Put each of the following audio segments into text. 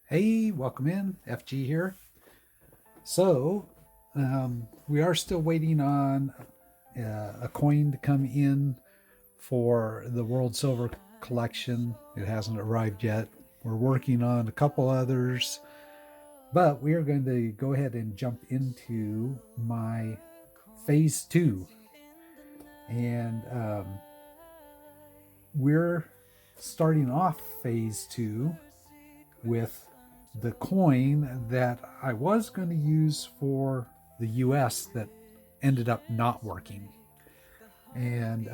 Hey, welcome in. FG here. So, we are still waiting on a coin to come in for the World Silver Collection. It hasn't arrived yet. We're working on a couple others, but we are going to go ahead and jump into my phase two. And we're starting off phase two with the coin that I was going to use for the US that ended up not working. And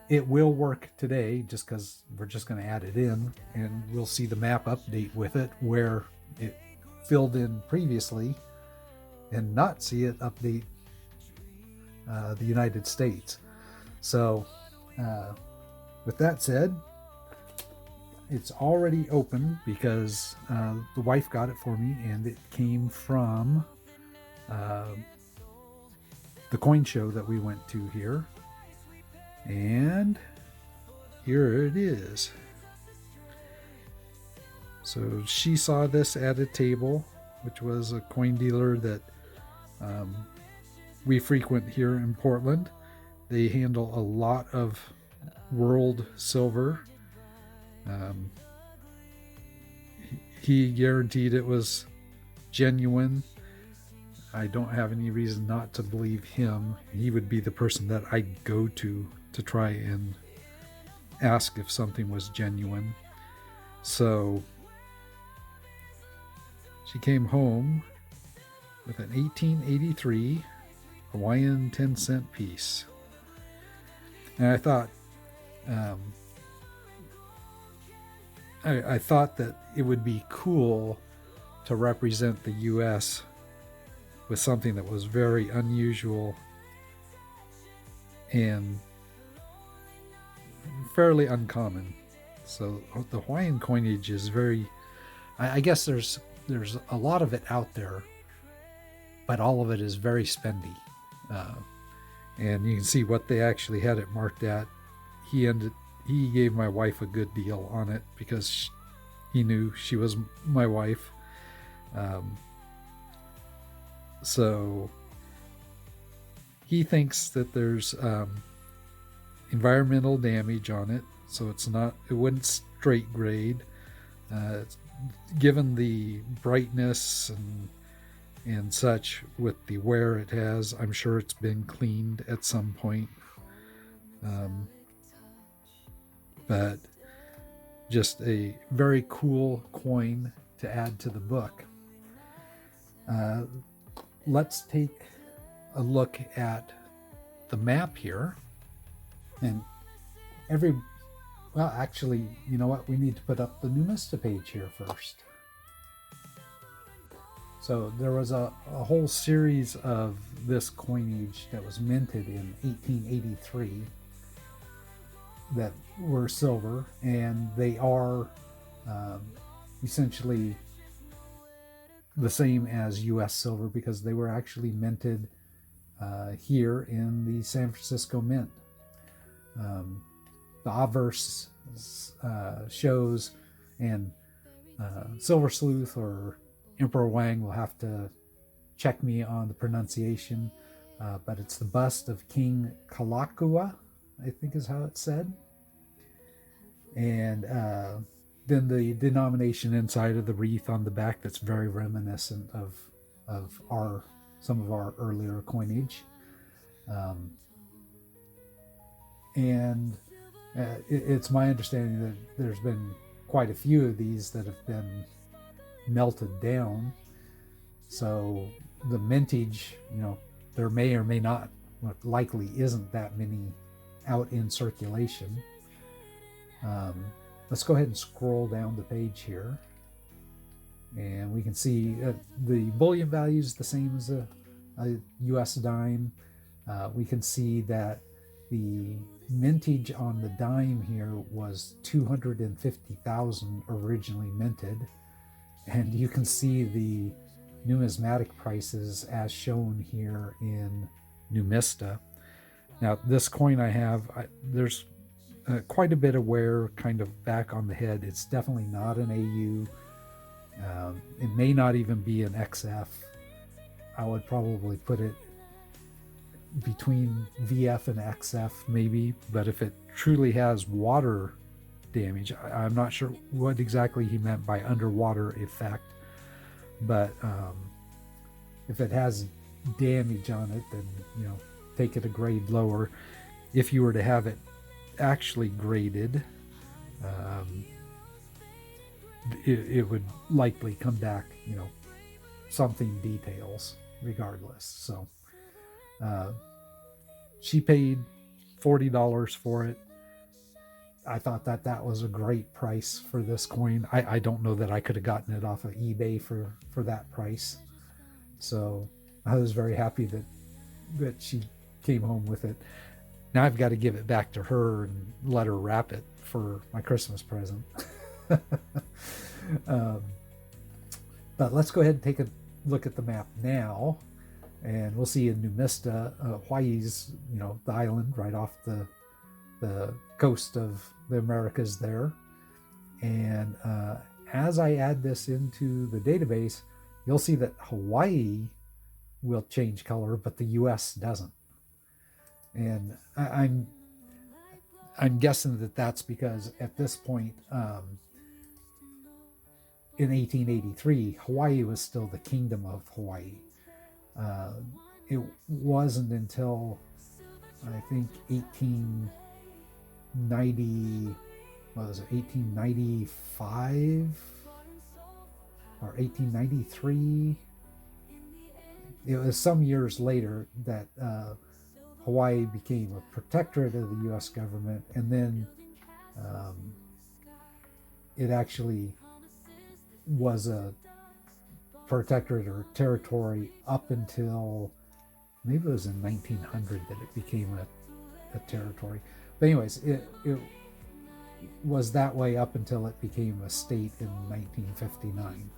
it will work today just because we're just going to add it in and we'll see the map update with it where it filled in previously and not see it update the United States. So, with that said, it's already open because the wife got it for me and it came from uh, the coin show that we went to here. And here it is. So she saw this at a table, which was a coin dealer that um, we frequent here in Portland. They handle a lot of world silver. Um, he guaranteed it was genuine. I don't have any reason not to believe him. He would be the person that I'd go to try and ask if something was genuine. So she came home with an 1883 Hawaiian 10-cent piece. And I thought, I thought that it would be cool to represent the U.S. with something that was very unusual and fairly uncommon. So the Hawaiian coinage is very, I guess there's a lot of it out there, but all of it is very spendy. Uh, and you can see what they actually had it marked at. He gave my wife a good deal on it because he knew she was my wife. So he thinks that there's environmental damage on it, so it wouldn't straight grade. Given the brightness and such with the wear it has, I'm sure it's been cleaned at some point. But just a very cool coin to add to the book. Let's take a look at the map here. And actually, you know what? We need to put up the Numista page here first. So there was a whole series of this coinage that was minted in 1883 that were silver, and they are essentially the same as US silver because they were actually minted here in the San Francisco Mint. The obverse shows, and Silver Sleuth or Emperor Wang will have to check me on the pronunciation, but it's the bust of King Kalakua, I think is how it's said. And then the denomination inside of the wreath on the back that's very reminiscent of some of our earlier coinage. And it's my understanding that there's been quite a few of these that have been melted down. So the mintage, there may or may not, likely isn't that many out in circulation. Let's go ahead and scroll down the page here. And we can see the bullion value is the same as a US dime. We can see that the mintage on the dime here was 250,000 originally minted. And you can see the numismatic prices as shown here in Numista. Now, this coin I have, there's quite a bit of wear kind of back on the head. It's definitely not an AU. It may not even be an XF. I would probably put it between VF and XF maybe, but if it truly has water damage, I'm not sure what exactly he meant by underwater effect, but if it has damage on it, then take it a grade lower. If you were to have it actually graded, it would likely come back something details regardless. So she paid $40 for it. I thought that was a great price for this coin. I don't know that I could have gotten it off of eBay for that price. So I was very happy that she came home with it. Now I've got to give it back to her and let her wrap it for my Christmas present. But let's go ahead and take a look at the map now, and we'll see in Numista, Hawaii's, the island right off the coast of the Americas there. And as I add this into the database, you'll see that Hawaii will change color, but the US doesn't. And I'm guessing that that's because at this point, in 1883, Hawaii was still the Kingdom of Hawaii. It wasn't until I think 1895 or 1893. It was some years later that Hawaii became a protectorate of the U.S. government, and then it actually was a protectorate or territory up until maybe it was in 1900 that it became a territory. But anyways, it was that way up until it became a state in 1959.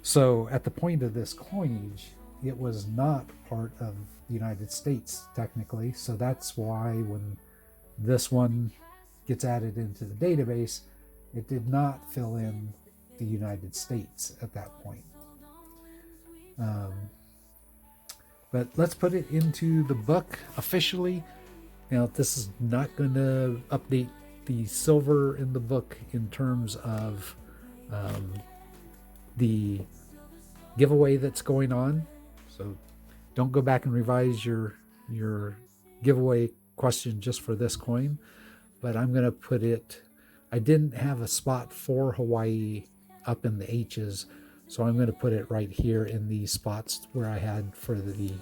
So at the point of this coinage, it was not part of the United States technically. So that's why when this one gets added into the database, it did not fill in the United States at that point. But let's put it into the book officially. Now, this is not going to update the silver in the book in terms of the giveaway that's going on. So don't go back and revise your giveaway question just for this coin. But I'm going to put it, I didn't have a spot for Hawaii up in the H's, so I'm going to put it right here in these spots where I had for the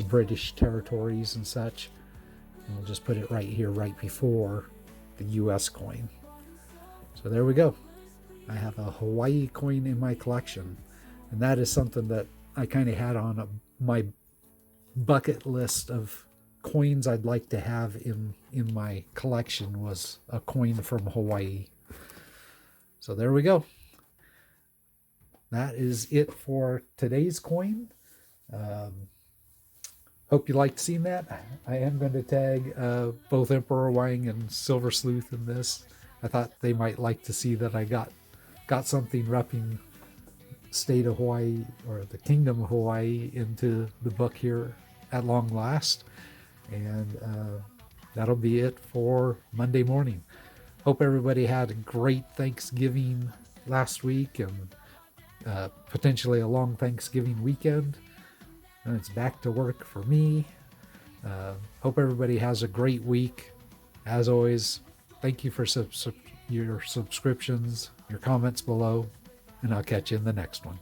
British territories and such. And we'll just put it right here, right before the US coin. So there we go. I have a Hawaii coin in my collection, and that is something that I kind of had on my bucket list of coins I'd like to have in my collection, was a coin from Hawaii. So there we go. That is it for today's coin. Hope you liked seeing that. I am going to tag both Emperor Wang and Silver Sleuth in this. I thought they might like to see that I got something repping state of Hawaii, or the Kingdom of Hawaii, into the book here at long last. And that'll be it for Monday morning. Hope everybody had a great Thanksgiving last week, and potentially a long Thanksgiving weekend. And it's back to work for me. Hope everybody has a great week. As always, thank you for your subscriptions, your comments below, and I'll catch you in the next one.